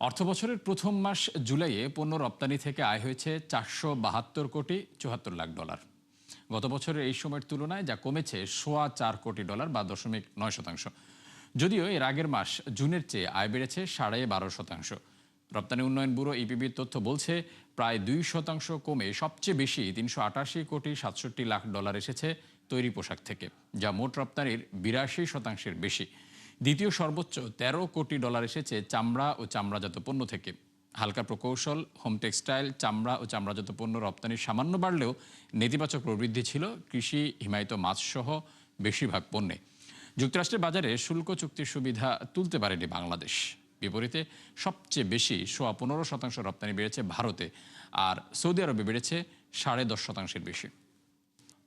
অর্থবছরের প্রথম মাস জুলাইয়ে পণ্য রপ্তানি থেকে আয় হয়েছে 472 কোটি 74 লাখ ডলার। গত বছরের এই সময়ের তুলনায় যা কমেছে $4.25 বা 0.9%। যদিও এর আগের মাস জুনের চেয়ে আয় বেড়েছে 12.5%। রপ্তানি উন্নয়ন ব্যুরো ইপিবির তথ্য বলছে প্রায় 2% কমে সবচেয়ে বেশি $388.67 লাখ এসেছে তৈরি পোশাক থেকে, যা মোট রপ্তানির 82%-এর বেশি। দ্বিতীয় সর্বোচ্চ $13 কোটি এসেছে চামড়া ও চামড়াজাত পণ্য থেকে। হালকা প্রকৌশল, হোম টেক্সটাইল, চামড়া ও চামড়াজাত পণ্য রপ্তানির সামান্য বাড়লেও নেতিবাচক প্রবৃদ্ধি ছিল কৃষি, হিমায়িত মাছসহ বেশিরভাগ পণ্যে। যুক্তরাষ্ট্রের বাজারে শুল্ক চুক্তির সুবিধা তুলতে পারেনি বাংলাদেশ। বিপরীতে সবচেয়ে বেশি 15% রপ্তানি বেড়েছে ভারতে, আর সৌদি আরবে বেড়েছে 10.5%-এর বেশি।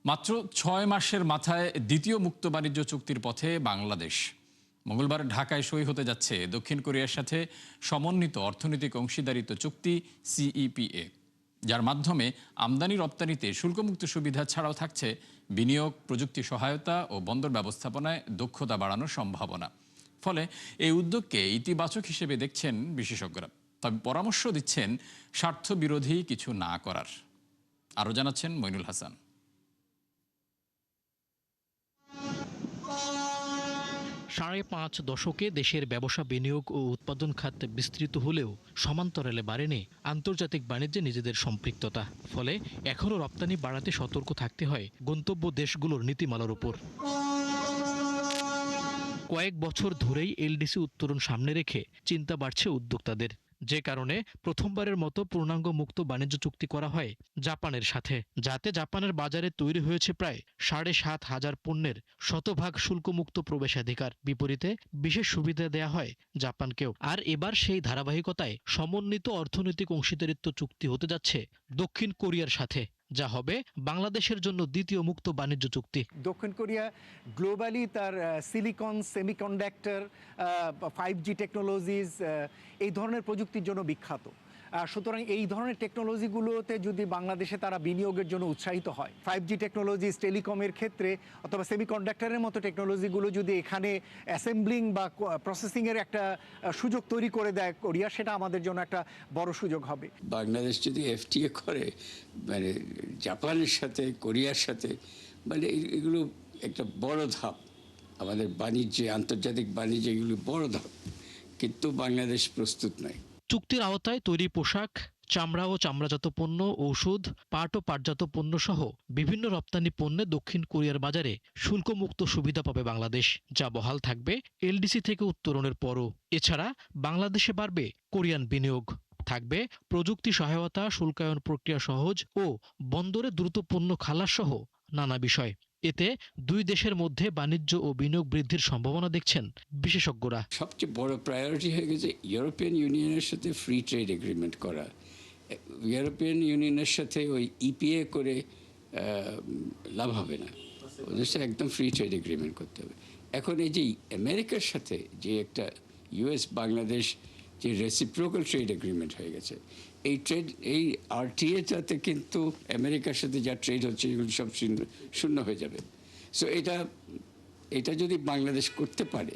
মাত্র 6 মাসের মাথায় দ্বিতীয় মুক্ত বাণিজ্য চুক্তির পথে বাংলাদেশ। মঙ্গলবার ঢাকায় সই হতে যাচ্ছে দক্ষিণ কোরিয়ার সাথে সমন্বিত অর্থনৈতিক অংশীদারিত্ব চুক্তি সিইপিএ, যার মাধ্যমে আমদানি রপ্তানিতে শুল্কমুক্ত সুবিধা ছাড়াও থাকছে বিনিয়োগ, প্রযুক্তি সহায়তা ও বন্দর ব্যবস্থাপনায় দক্ষতা বাড়ানোর সম্ভাবনা। ফলে এই উদ্যোগকে ইতিবাচক হিসেবে দেখছেন বিশেষজ্ঞরা, তবে পরামর্শ দিচ্ছেন স্বার্থবিরোধী কিছু না করার। আরও জানাচ্ছেন মইনুল হাসান। 5.5 দশকে দেশের ব্যবসা, বিনিয়োগ ও উৎপাদন খাত বিস্তৃত হলেও সমান্তরালে বাড়েনি আন্তর্জাতিক বাণিজ্যে নিজেদের সম্পৃক্ততা। ফলে এখনও রপ্তানি বাড়াতে সতর্ক থাকতে হয় গন্তব্য দেশগুলোর নীতিমালার উপর। কয়েক বছর ধরেই এলডিসি উত্তরণ সামনে রেখে চিন্তা বাড়ছে উদ্যোক্তাদের, যে কারণে প্রথমবারের মতো পূর্ণাঙ্গ মুক্ত বাণিজ্য চুক্তি করা হয় জাপানের সাথে, যাতে জাপানের বাজারে তৈরি হয়েছে প্রায় 7,500 পণ্যের শতভাগ শুল্কমুক্ত প্রবেশাধিকার। বিপরীতে বিশেষ সুবিধা দেয়া হয় জাপানকেও। আর এবার সেই ধারাবাহিকতায় সমন্বিত অর্থনৈতিক অংশীদারিত্ব চুক্তি হতে যাচ্ছে দক্ষিণ কোরিয়ার সাথে, যা হবে বাংলাদেশের জন্য দ্বিতীয় মুক্ত বাণিজ্য চুক্তি। দক্ষিণ কোরিয়া গ্লোবালি তার সিলিকন, সেমিকন্ডাক্টর, 5G টেকনোলজিস, এই ধরনের প্রযুক্তির জন্য বিখ্যাত। সুতরাং এই ধরনের টেকনোলজিগুলোতে যদি বাংলাদেশে তারা বিনিয়োগের জন্য উৎসাহিত হয়, 5G টেকনোলজিস, টেলিকমের ক্ষেত্রে অথবা সেমিকন্ডাক্টরের মতো টেকনোলজিগুলো যদি এখানে অ্যাসেম্বলিং বা প্রসেসিংয়ের একটা সুযোগ তৈরি করে দেয় কোরিয়া, সেটা আমাদের জন্য একটা বড় সুযোগ হবে। বাংলাদেশ যদি এফটিএ করে মানে জাপানের সাথে, কোরিয়ার সাথে, মানে এগুলো একটা বড় ধাপ আমাদের বাণিজ্যে, আন্তর্জাতিক বাণিজ্যে এগুলো বড় ধাপ, কিন্তু বাংলাদেশ প্রস্তুত নয়। চুক্তির আওতায় তৈরি পোশাক, চামড়া ও চামড়াজাত পণ্য, ঔষধ, পাট ও পাটজাত পণ্য সহ বিভিন্ন রপ্তানি পণ্যে দক্ষিণ কোরিয়ার বাজারে শুল্কমুক্ত সুবিধা পাবে বাংলাদেশ, যা বহাল থাকবে এলডিসি থেকে উত্তরণের পরও। এছাড়া বাংলাদেশে বাড়বে কোরিয়ান বিনিয়োগ, থাকবে প্রযুক্তি সহায়তা, শুল্কায়ন প্রক্রিয়া সহজ ও বন্দরে দ্রুত পণ্য খালাস সহ নানা বিষয়। এতে দুই দেশের মধ্যে বাণিজ্য ও বিনিয়োগ বৃদ্ধির সম্ভাবনা দেখছেন বিশেষজ্ঞরা। সবচেয়ে বড় প্রায়োরিটি হয়ে গেছে ইউরোপিয়ান ইউনিয়নের সাথে ফ্রি ট্রেড এগ্রিমেন্ট করা। ইউরোপিয়ান ইউনিয়নের সাথে ওই ইপিএ করে লাভ হবে না, ওদের সাথে একদম ফ্রি ট্রেড এগ্রিমেন্ট করতে হবে। এখন এই যে আমেরিকার সাথে যে একটা ইউএস বাংলাদেশ যে রেসিপ্রোকাল ট্রেড এগ্রিমেন্ট হয়ে গেছে, এই ট্রেড, এই আরটিএটাতে কিন্তু আমেরিকার সাথে যা ট্রেড হচ্ছে এগুলো সব শূন্য হয়ে যাবে। সো এটা যদি বাংলাদেশ করতে পারে,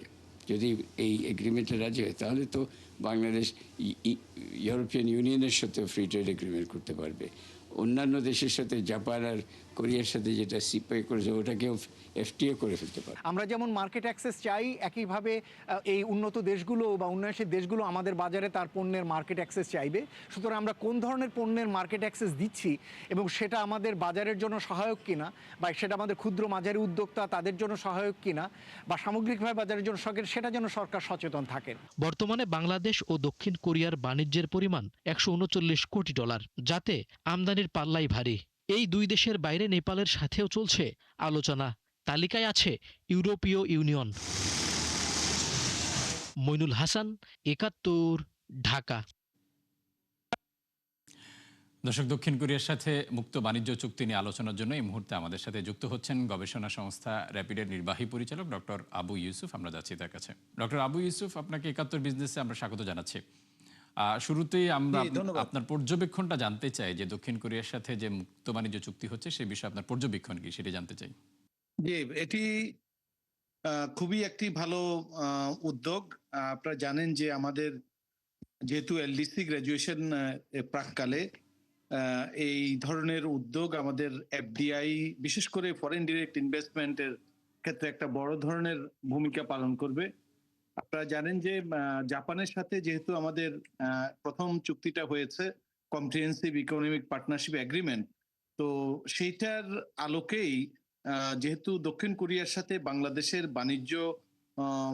যদি এই এগ্রিমেন্টে রাজি হয়, তাহলে তো বাংলাদেশ ইউরোপিয়ান ইউনিয়নের সাথে ফ্রি ট্রেড এগ্রিমেন্ট করতে পারবে। অন্যান্য দেশের সাথে, জাপান আর কোরিয়ার সাথে যেটা সিপিএ করেছে, ওটাকেও এফটিএ করে ফেলতে পারে। আমরা যেমন মার্কেট অ্যাক্সেস চাই, একইভাবে এই উন্নত দেশগুলো বা উন্নয়নশীল দেশগুলো আমাদের বাজারে তার পণ্যের মার্কেট অ্যাক্সেস চাইবে। সুতরাং আমরা কোন ধরনের পণ্যের মার্কেট অ্যাক্সেস দিচ্ছি এবং সেটা আমাদের বাজারের জন্য সহায়ক কিনা, বা সেটা আমাদের ক্ষুদ্র মাঝারি উদ্যোক্তা তাদের জন্য সহায়ক কিনা, বা সামগ্রিকভাবে বাজারের জন্য সহায়ক, সেটা যেন সরকার সচেতন থাকেন। বর্তমানে বাংলাদেশ ও দক্ষিণ কোরিয়ার বাণিজ্যের পরিমাণ $139 কোটি, যাতে আমদানির পাল্লাই ভারী। এই দুই দেশের বাইরে নেপালের সাথেও চলছে আলোচনা। তালিকায় আছে ইউরোপীয় ইউনিয়ন। মইনুল হাসান, ৭১, ঢাকা। দর্শক, দক্ষিণ কোরিয়ার সাথে মুক্ত বাণিজ্য চুক্তি নিয়ে আলোচনার জন্য এই মুহূর্তে আমাদের সাথে যুক্ত হচ্ছেন গবেষণা সংস্থা র্যাপিডের নির্বাহী পরিচালক ডক্টর আবু ইউসুফ। আমরা যাচ্ছি তার কাছে। ডক্টর আবু ইউসুফ, আপনাকে ৭১ বিজনেসে আমরা স্বাগত জানাচ্ছি। শুরুতেই আমরা আপনার পর্যবেক্ষণটা জানতে চাই যে দক্ষিণ কোরিয়ার সাথে যে মুক্ত বাণিজ্য চুক্তি হচ্ছে সে বিষয়ে আপনার পর্যবেক্ষণ কি, সেটা জানতে চাই। জি, এটি খুবই একটি ভালো উদ্যোগ। আপনারা জানেন যে আমাদের যেহেতু এলডিসি গ্র্যাজুয়েশন প্রাককালে এই ধরনের উদ্যোগ আমাদের এফডিআই বিশেষ করে ফরেন ডিরেক্ট ইনভেস্টমেন্টের ক্ষেত্রে একটা বড় ধরনের ভূমিকা পালন করবে। আপনারা জানেন যে জাপানের সাথে যেহেতু আমাদের প্রথম চুক্তিটা হয়েছে কম্প্রিহেন্সিভ ইকোনমিক পার্টনারশিপ এগ্রিমেন্ট, তো সেইটার আলোকেই যেহেতু দক্ষিণ কোরিয়ার সাথে বাংলাদেশের বাণিজ্য আহ,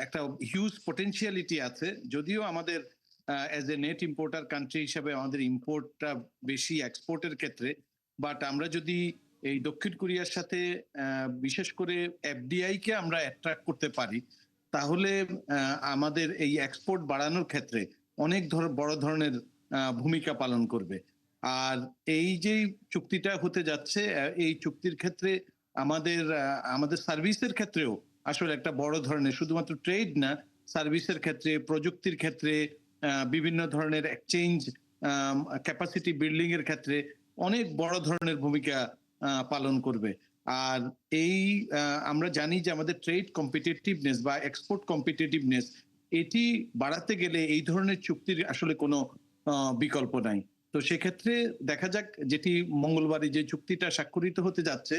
একটা হিউজ পটেনশিয়ালিটি আছে, যদিও আমাদের as a net importer country হিসেবে আমাদের ইম্পোর্টটা বেশি এক্সপোর্টের ক্ষেত্রে, বাট আমরা যদি এই দক্ষিণ কোরিয়ার সাথে বিশেষ করে এফডিআই কে আমরা অ্যাট্রাক্ট করতে পারি, তাহলে আমাদের এই এক্সপোর্ট বাড়ানোর ক্ষেত্রে অনেক বড় ধরনের ভূমিকা পালন করবে। আর এই যে চুক্তিটা হতে যাচ্ছে, এই চুক্তির ক্ষেত্রে আমাদের সার্ভিসের ক্ষেত্রেও আসলে একটা বড় ধরনের, শুধুমাত্র ট্রেড না, সার্ভিসের ক্ষেত্রে, প্রযুক্তির ক্ষেত্রে, বিভিন্ন ধরনের এক্সচেঞ্জ, ক্যাপাসিটি বিল্ডিং এর ক্ষেত্রে অনেক বড় ধরনের ভূমিকা পালন করবে। আর এই আমরা জানি যে আমাদের ট্রেড কম্পিটিটিভনেস বা এক্সপোর্ট কম্পিটিটিভনেস এটি বাড়াতে গেলে এই ধরনের চুক্তির আসলে কোনো বিকল্প নাই। তো সেক্ষেত্রে দেখা যাক, যেটি মঙ্গলবারে যে চুক্তিটা স্বাক্ষরিত হতে যাচ্ছে,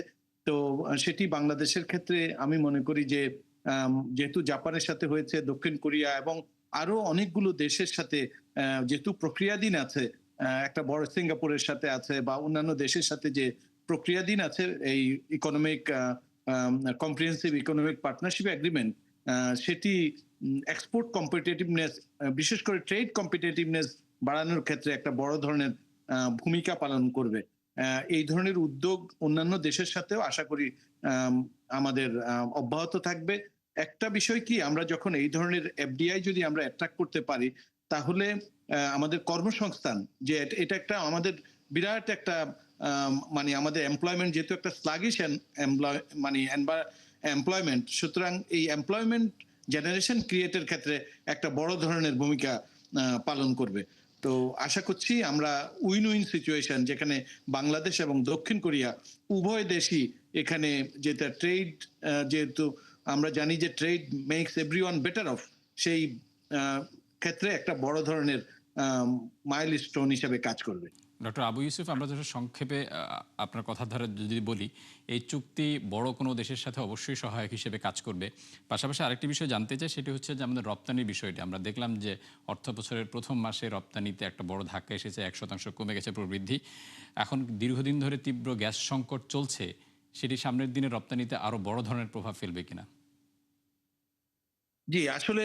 তো সেটি বাংলাদেশের ক্ষেত্রে আমি মনে করি যে যেহেতু জাপানের সাথে হয়েছে, দক্ষিণ কোরিয়া এবং আরো অনেকগুলো দেশের সাথে যেহেতু প্রক্রিয়াধীন আছে, একটা বড় সিঙ্গাপুরের সাথে আছে বা অন্যান্য দেশের সাথে যে প্রক্রিয়াধীন আছে এই economic comprehensive economic partnership agreement, সেটি এক্সপোর্ট কম্পিটিটিভনেস, বিশেষ করে ট্রেড কম্পিটিটিভনেস বাড়ানোর ক্ষেত্রে একটা বড় ধরনের ভূমিকা পালন করবে। এই ধরনের উদ্যোগ অন্যান্য দেশের সাথেও আশা করি আমাদের অব্যাহত থাকবে। একটা বিষয় কি, আমরা যখন এই ধরনের এফডিআই যদি আমরা অ্যাট্রাক্ট করতে পারি, তাহলে আমাদের কর্মসংস্থান, যে এটা একটা আমাদের বিরাট একটা মানে আমাদের এমপ্লয়মেন্ট যেহেতু একটা স্লাগিশ মানে এমপ্লয়মেন্ট, সুতরাং এই এমপ্লয়মেন্ট জেনারেশন ক্রিয়েটের ক্ষেত্রে একটা বড় ধরনের ভূমিকা পালন করবে। তো আশা করছি আমরা উইন উইন সিচুয়েশন, যেখানে বাংলাদেশ এবং দক্ষিণ কোরিয়া উভয় দেশই এখানে, যেটা ট্রেড, যেহেতু আমরা জানি যে trade makes everyone better off, সেই ক্ষেত্রে একটা বড় ধরনের মাইলস্টোন হিসেবে কাজ করবে। ডক্টর আবু ইউসুফ, আমরা যেটা সংক্ষেপে আপনার কথার ধারা যদি বলি, এই চুক্তি বড় কোনো দেশের সাথে অবশ্যই সহায়ক হিসেবে কাজ করবে। পাশাপাশি আরেকটি বিষয় জানতে চাই, সেটি হচ্ছে যে আমাদের রপ্তানির বিষয়টি। আমরা দেখলাম যে অর্থ বছরের প্রথম মাসে রপ্তানিতে একটা বড় ধাক্কা এসেছে, 1% কমে গেছে প্রবৃদ্ধি। এখন দীর্ঘদিন ধরে তীব্র গ্যাস সংকট চলছে, সেটি সামনের দিনে রপ্তানিতে আরও বড় ধরনের প্রভাব ফেলবে কিনা? জি, আসলে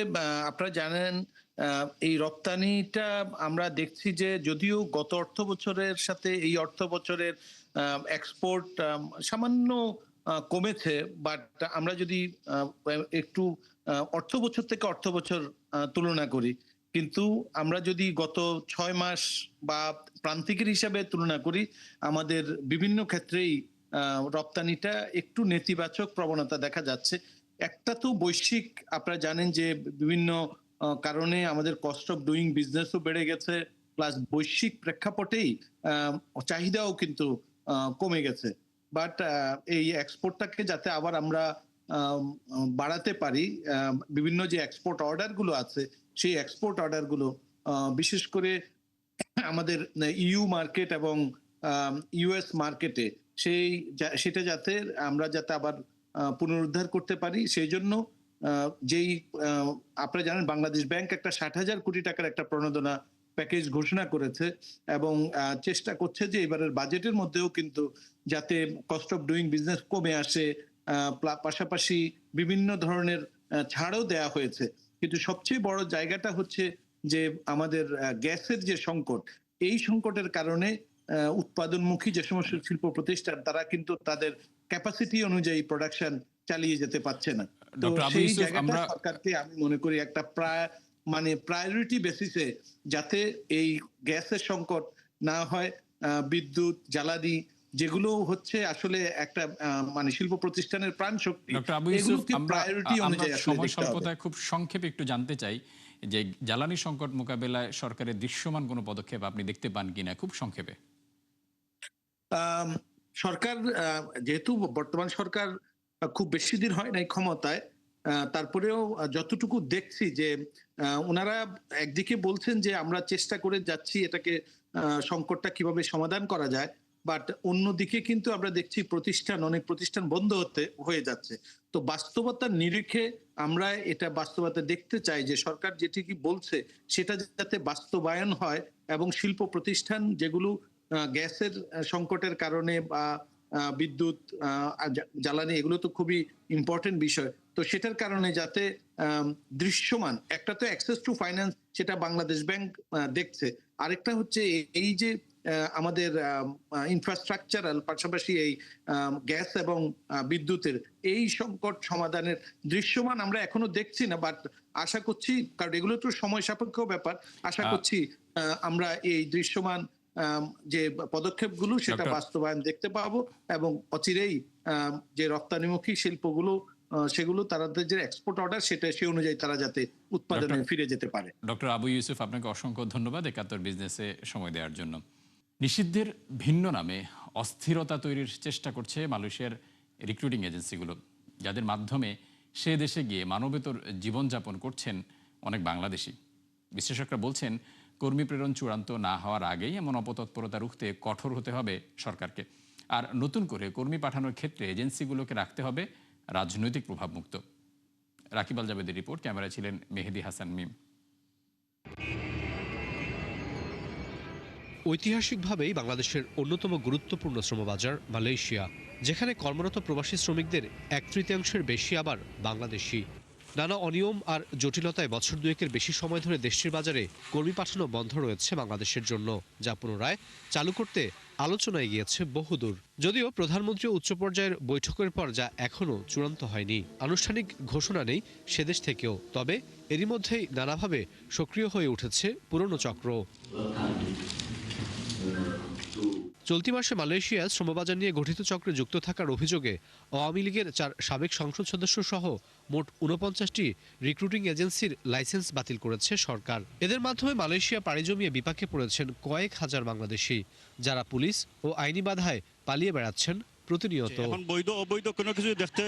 আপনারা জানেন এই রপ্তানিটা আমরা দেখছি যে যদিও গত অর্থ বছরের সাথে এই অর্থ বছরের এক্সপোর্ট সামান্য কমেছে, বাট আমরা যদি একটু অর্থ বছর থেকে অর্থ বছর তুলনা করি, কিন্তু আমরা যদি গত 6 মাস বা প্রান্তিকের হিসাবে তুলনা করি, আমাদের বিভিন্ন ক্ষেত্রেই রপ্তানিটা একটু নেতিবাচক প্রবণতা দেখা যাচ্ছে। একটা তো বৈশ্বিক, আপনারা জানেন যে বিভিন্ন কারণে আমাদের কস্ট অফ ডুইং বিজনেসও বেড়ে গেছে, প্লাস বৈশ্বিক প্রেক্ষাপটেই চাহিদাও কিন্তু কমে গেছে। বাট এই এক্সপোর্টটাকে যাতে আবার আমরা বাড়াতে পারি, বিভিন্ন যে এক্সপোর্ট অর্ডার গুলো আছে, সেই এক্সপোর্ট অর্ডার গুলো বিশেষ করে আমাদের ইউ মার্কেট এবং ইউএস মার্কেটে সেটা যাতে আমরা যাতে আবার পুনরুদ্ধার করতে পারি, সেই জন্য যেই আপনারা জানেন বাংলাদেশ ব্যাংক একটা 60,000 কোটি টাকার একটা প্রণোদনা প্যাকেজ ঘোষণা করেছে এবং চেষ্টা করছে যে এবারের বাজেটের মধ্যেও কিন্তু যাতে কস্ট অফ ডুইং বিজনেস কমে আসে, পাশাপাশি বিভিন্ন ধরনের ছাড়ও দেয়া হয়েছে। কিন্তু সবচেয়ে বড় জায়গাটা হচ্ছে যে আমাদের গ্যাসের যে সংকট, এই সংকটের কারণে উৎপাদনমুখী যে সমস্ত শিল্প প্রতিষ্ঠান, তারা কিন্তু তাদের ক্যাপাসিটি অনুযায়ী প্রোডাকশন চালিয়ে যেতে পারছে না। তো ডক্টর আবু সেই ইউসুফ, জায়গাটা আমরা সরকারকে আমি মনে করি একটা মানে প্রায়োরিটি বেসিসে, যাতে এই গ্যাসের সংকট না হয়, বিদ্যুৎ, জ্বালানি, যেগুলো হচ্ছে আসলে একটা মানে শিল্প প্রতিষ্ঠানের প্রাণ শক্তি, ডক্টর আবু ইউসুফ, এগুলোকে প্রায়োরিটি অনুযায়ী আসলে সময় দেখতে হবে। স্বল্পতায় খুব সংক্ষেপে একটু জানতে চাই যে জ্বালানি সংকট মোকাবেলায় সরকারের দৃশ্যমান কোনো পদক্ষেপ আপনি দেখতে পান কিনা, খুব সংক্ষেপে। সরকার যেহেতু বর্তমান সরকার খুব বেশি দিন হয় নাই ক্ষমতায়, তারপরেও যতটুকু দেখছি যে ওনারা একদিকে বলছেন যে আমরা চেষ্টা করে যাচ্ছি এটাকে সংকটটা কিভাবে সমাধান করা যায়, বাট অন্যদিকে কিন্তু আমরা দেখছি অনেক প্রতিষ্ঠান বন্ধ হয়ে যাচ্ছে। তো বাস্তবতার নিরিখে আমরা এটা বাস্তবতা দেখতে চাই যে সরকার যেটি কি বলছে সেটা যাতে বাস্তবায়ন হয় এবং শিল্প প্রতিষ্ঠান যেগুলো গ্যাসের সংকটের কারণে বা বিদ্যুৎ জ্বালানি এগুলো তো খুবই ইম্পর্টেন্ট বিষয়, তো সেটার কারণে যাতে দৃশ্যমান একটা তো অ্যাক্সেস টু ফাইন্যান্স সেটা বাংলাদেশ ব্যাংক দেখছে, আরেকটা হচ্ছে এই যে আমাদের ইনফ্রাস্ট্রাকচারাল পাশাপাশি এই গ্যাস এবং বিদ্যুতের এই সংকট সমাধানের দৃশ্যমান আমরা এখনো দেখছি না, বাট আশা করছি, কারণ এগুলো তো সময় সাপেক্ষ ব্যাপার, আশা করছি আমরা এই দৃশ্যমান যে পদক্ষেপগুলো সেটা বাস্তবায়ন দেখতে পাবো এবং অচিরেই যে রপ্তানিমুখী শিল্পগুলো সেগুলো তাদের যে এক্সপোর্ট অর্ডার সেটা সে অনুযায়ী তারা যাতে উৎপাদনে ফিরে যেতে পারে। ডক্টর আবু ইউসুফ, আপনাকে অসংখ্য ধন্যবাদ ৭১ বিজনেসে সময় দেওয়ার জন্য। নিষিদ্ধের ভিন্ন নামে অস্থিরতা তৈরির চেষ্টা করছে মালয়েশিয়ার রিক্রুটিং এজেন্সিগুলো, যাদের মাধ্যমে সে দেশে গিয়ে মানবেতর জীবনযাপন করছেন অনেক বাংলাদেশি। বিশ্লেষকরা বলছেন কর্মী প্রেরণ চূড়ান্ত না হওয়ার আগেই এমন অপতৎপরতা রুখতে কঠোর হতে হবে সরকারকে। আর নতুন করে কর্মী পাঠানোর ক্ষেত্রে এজেন্সিগুলোকে রাখতে হবে রাজনৈতিক প্রভাবমুক্ত। রাকিব আল জাবেদের রিপোর্ট, ক্যামেরায় ছিলেন মেহেদি হাসান মিম। ঐতিহাসিকভাবেই বাংলাদেশের অন্যতম গুরুত্বপূর্ণ শ্রমবাজার মালয়েশিয়া, যেখানে কর্মরত প্রবাসী শ্রমিকদের ১/৩ বেশি আবার বাংলাদেশি। নানা অনিয়ম আর জটিলতায় বছর দুয়েকের বেশি সময় ধরে দেশটির বাজারে কর্মী পাঠানো বন্ধ রয়েছে বাংলাদেশের জন্য, যা পুনরায় চালু করতে আলোচনায় গিয়েছে বহুদূর। যদিও প্রধানমন্ত্রী উচ্চ পর্যায়ের বৈঠকের পর যা এখনও চূড়ান্ত হয়নি, আনুষ্ঠানিক ঘোষণা নেই সেদেশ থেকেও। তবে এরই মধ্যেই নানাভাবে সক্রিয় হয়ে উঠেছে পুরনো চক্র। চলতি মাসে মালয়েশিয়া শ্রমবাজার নিয়ে গঠিত চক্রে যুক্ত থাকার অভিযোগে আওয়ামী লীগের ৪ সাবেক সংসদ সদস্য সহ মোট ৪৯টি রিক্রুটিং এজেন্সির লাইসেন্স বাতিল করেছে সরকার। এদের মাধ্যমে মালয়েশিয়া পাড়ি জমিয়ে বিপাকে পড়েছেন কয়েক হাজার বাংলাদেশি, যারা পুলিশ ও আইনি বাধায় পালিয়ে বেড়াচ্ছেন প্রতিনিয়ত। এখন বৈধ অবৈধ কোনো কিছু দেখতে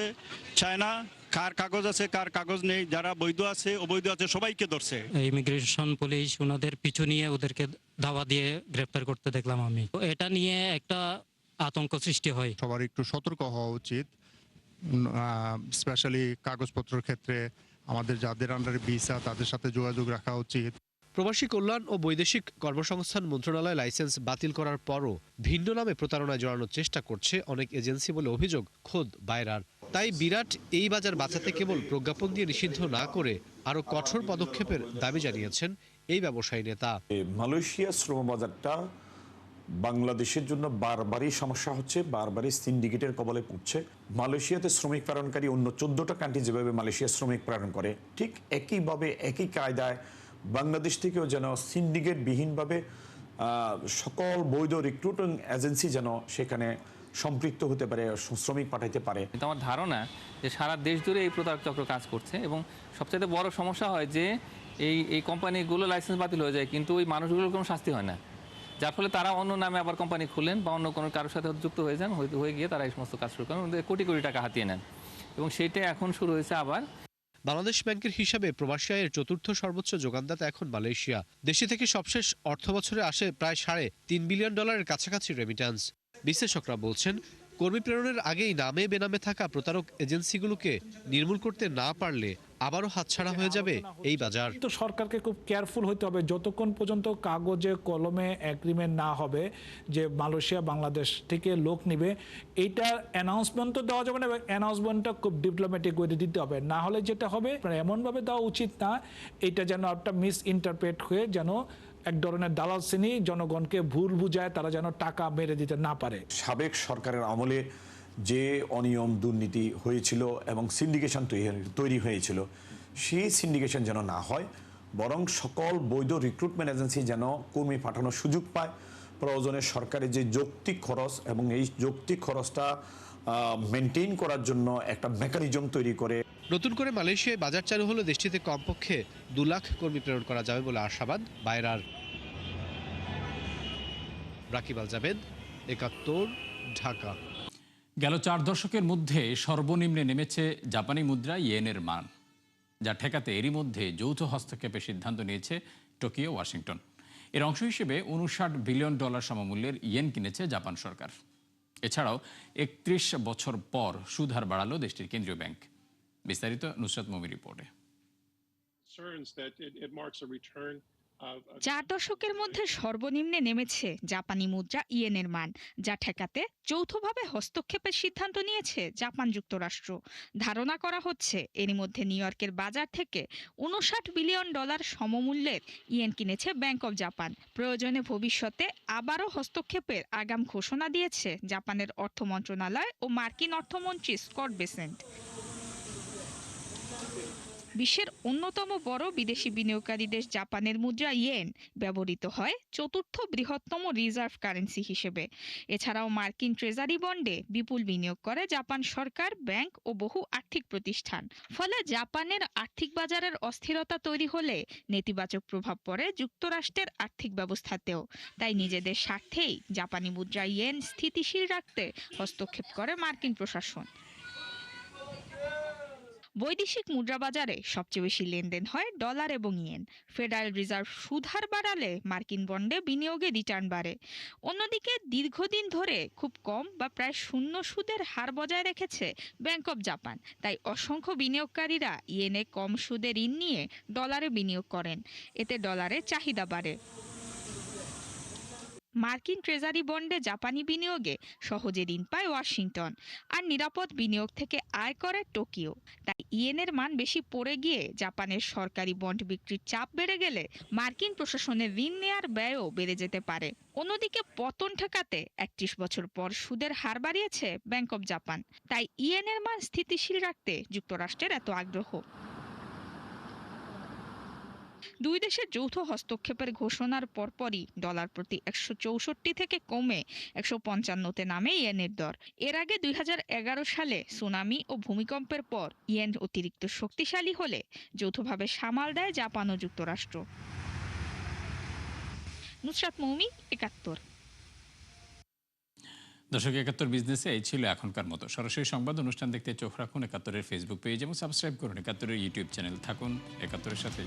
চায় না, কার কাগজ আছে কার কাগজ নেই, যারা বৈধ আছে অবৈধ আছে সবাইকে ধরছে। ইমিগ্রেশন পুলিশ ওনাদের পিছু নিয়ে ওদেরকে ধাওয়া দিয়ে গ্রেফতার করতে দেখলাম আমি। এটা নিয়ে একটা আতঙ্ক সৃষ্টি হয়। সবার একটু সতর্ক হওয়া উচিত, স্পেশালি কাগজপত্রের ক্ষেত্রে আমাদের যাদের আন্ডারে ভিসা তাদের সাথে যোগাযোগ রাখা উচিত। প্রবাসী কল্যাণ ও বৈদেশিক কর্মসংস্থান মন্ত্রণালয় লাইসেন্স বাতিল করার পরও ভিন্ন নামে প্রতারণায় জড়ানোর চেষ্টা করছে অনেক এজেন্সি বলে অভিযোগ খোদ বাইরার। তাই বিরাট এই বাজার বাঁচাতে কেবল প্রজ্ঞাপন দিয়ে নিষিদ্ধ না করে আরও কঠোর পদক্ষেপের দাবি জানিয়েছেন এই ব্যবসায়ী নেতা। মালয়েশিয়া শ্রমবাজারটা বাংলাদেশের জন্য বারবারই সমস্যা হচ্ছে, বারবারই সিন্ডিকেটের কবলে পড়ছে। মালয়েশিয়াতে শ্রমিক প্রেরণকারী অন্য 14টা কান্ট্রি যেভাবে মালয়েশিয়া শ্রমিক প্রেরণ করে, ঠিক একইভাবে একই কায়দায় বাংলাদেশ থেকেও যেন সিন্ডিকেটবিহীনভাবে সকল বৈধ রিক্রুটিং এজেন্সি যেন সেখানে সম্পৃক্ত হতে পারে, শ্রমিক পাঠাইতে পারে। আমার ধারণা যে সারা দেশ জুড়ে এই প্রতারক চক্র কাজ করছে এবং সবচেয়ে বড় সমস্যা হয় যে এই কোম্পানিগুলো লাইসেন্স বাতিল হয়ে যায়, কিন্তু ওই মানুষগুলোর কোনো শাস্তি হয় না, যার ফলে তারা অন্য নামে আবার কোম্পানি খুলেন বা অন্য কোনো কারোর সাথে যুক্ত হয়ে যান, হয়ে গিয়ে তারা এই সমস্ত কাজ শুরু করেন, কোটি কোটি টাকা হাতিয়ে নেন এবং সেটাই এখন শুরু হয়েছে আবার। বাংলাদেশ ব্যাংকের হিসাবে প্রবাসী আয়ের ৪র্থ সর্বোচ্চ যোগানদাতা এখন মালয়েশিয়া। দেশে থেকে সবশেষ অর্থ বছরে আসে প্রায় $৩.৫ বিলিয়ন কাছাকাছি রেমিট্যান্স। বিশ্লেষকরা বলছেন কর্মী প্রেরণের আগেই নামে বেনামে থাকা প্রতারক এজেন্সিগুলোকে নির্মূল করতে না পারলে আবারও হাতছাড়া হয়ে যাবে এই বাজার। তো সরকারকে খুব কেয়ারফুল হতে হবে, যতক্ষণ পর্যন্ত কাগজে কলমে এগ্রিমেন্ট না হবে যে মালয়েশিয়া বাংলাদেশ থেকে লোক নিবে, এইটা অ্যানাউন্সমেন্ট তো দেওয়া যাবে না, অ্যানাউন্সমেন্টটা খুব ডিপ্লোম্যাটিক ওয়েতে দিতে হবে, না হলে যেটা হবে এমনভাবে দেওয়া উচিত না এটা যেন একটা মিস ইন্টারপ্রেট হয়ে যেন এক ধরনের দালাল শ্রেণী জনগণকে ভুল বুঝায়, তারা যেন টাকা মেরে দিতে না পারে। সাবেক সরকারের আমলে যে অনিয়ম দুর্নীতি হয়েছিল এবং সিন্ডিকেশন তৈরি হয়েছিল, সেই সিন্ডিকেশন যেন না হয়, বরং সকল বৈধ রিক্রুটমেন্ট এজেন্সি যেন কর্মী পাঠানোর সুযোগ পায়। প্রয়োজনে সরকারের যে যৌক্তিক খরচ এবং এই যৌক্তিক খরচটা মেনটেইন করার জন্য একটা মেকানিজম তৈরি করে। নতুন করে মালয়েশিয়ায় বাজার চালু হলে দেশটিতে কমপক্ষে 2 লাখ কর্মী প্রেরণ করা যাবে বলে আশাবাদ বাইরার। রাকিব আল জাবেদ, ৭১, ঢাকা। গেল 4 দশকের মধ্যে সর্বনিম্নে নেমেছে জাপানি মুদ্রা ইয়েনের মান, যা ঠেকাতে এরই মধ্যে যৌথ হস্তক্ষেপের সিদ্ধান্ত নিয়েছে টোকিও, ওয়াশিংটন। এর অংশ হিসেবে $59 বিলিয়ন সমমূল্যের ইয়েন কিনেছে জাপান সরকার। এছাড়াও 31 বছর পর সুদ হার বাড়ালো দেশটির কেন্দ্রীয় ব্যাংক। বিস্তারিত নুসরাত মমি রিপোর্টে। 4 দশকের মধ্যে সর্বনিম্নে নেমেছে জাপানি মুদ্রা ইয়েনের মান, যা ঠেকাতে যৌথভাবে হস্তক্ষেপের সিদ্ধান্ত নিয়েছে জাপান যুক্তরাষ্ট্র। ধারণা করা হচ্ছে এরই মধ্যে নিউ ইয়র্কের বাজার থেকে $59 বিলিয়ন সমমূল্যের ইয়েন কিনেছে ব্যাংক অব জাপান। প্রয়োজনে ভবিষ্যতে আবারও হস্তক্ষেপের আগাম ঘোষণা দিয়েছে জাপানের অর্থ মন্ত্রণালয় ও মার্কিন অর্থমন্ত্রী স্কট বেসেন্ট। বিশ্বের অন্যতম বড় বিদেশি বিনিয়োগকারী দেশ জাপানের মুদ্রা ইয়েন ব্যবহৃত হয় চতুর্থ বৃহত্তম রিজার্ভ কারেন্সি হিসেবে। এছাড়াও মার্কিন ট্রেজারি বন্ডে বিপুল বিনিয়োগ করে জাপান সরকার, ব্যাংক ও বহু আর্থিক প্রতিষ্ঠান। ফলে জাপানের আর্থিক বাজারের অস্থিরতা তৈরি হলে নেতিবাচক প্রভাব পড়ে যুক্তরাষ্ট্রের আর্থিক ব্যবস্থাতেও। তাই নিজেদের স্বার্থেই জাপানি মুদ্রা ইয়েন স্থিতিশীল রাখতে হস্তক্ষেপ করে মার্কিন প্রশাসন। বৈদেশিক মুদ্রা বাজারে সবচেয়ে বেশি লেনদেন হয় ডলার এবং ইয়েন। ফেডারেল রিজার্ভ সুদ হার বাড়ালে মার্কিন বন্ডে বিনিয়োগে রিটার্ন বাড়ে। অন্যদিকে দীর্ঘদিন ধরে খুব কম বা প্রায় শূন্য সুদের হার বজায় রেখেছে ব্যাংক অব জাপান। তাই অসংখ্য বিনিয়োগকারীরা ইয়েনে কম সুদে ঋণ নিয়ে ডলারে বিনিয়োগ করেন। এতে ডলারের চাহিদা বাড়ে। মার্কিন ট্রেজারি বন্ডে জাপানি বিনিয়োগে সহজে ঋণ পায় ওয়াশিংটন, আর নিরাপদ বিনিয়োগ থেকে আয় করে টোকিও। তাই ইয়েনের মান বেশি পড়ে গিয়ে জাপানের সরকারি বন্ড বিক্রির চাপ বেড়ে গেলে মার্কিন প্রশাসনের ঋণ নেওয়ার ব্যয়ও বেড়ে যেতে পারে। অন্যদিকে পতন ঠেকাতে 31 বছর পর সুদের হার বাড়িয়েছে ব্যাংক অব জাপান। তাই ইয়েনের মান স্থিতিশীল রাখতে যুক্তরাষ্ট্রের এত আগ্রহ। দুই দেশের যৌথ হস্তক্ষেপের ঘোষণার পরপরই ডলার প্রতি 164 থেকে কমে 155-তে নামে ইয়েনের দর। এর আগে 2011 সালে সুনামি ও ভূমিকম্পের পর ইয়েন অতিরিক্ত শক্তিশালী হলে যৌথভাবে সামাল দেয় জাপান ও যুক্তরাষ্ট্র। নুসরাত মৌমি, 71। দর্শক, 71 বিজনেসে এই ছিল এখনকার মতো। সরাসরি সংবাদ অনুষ্ঠান দেখতে চোখ রাখুন 71-এর ফেসবুক পেজ এবং সাবস্ক্রাইব করুন 71-এর ইউটিউব চ্যানেল। থাকুন 71-এর সাথে।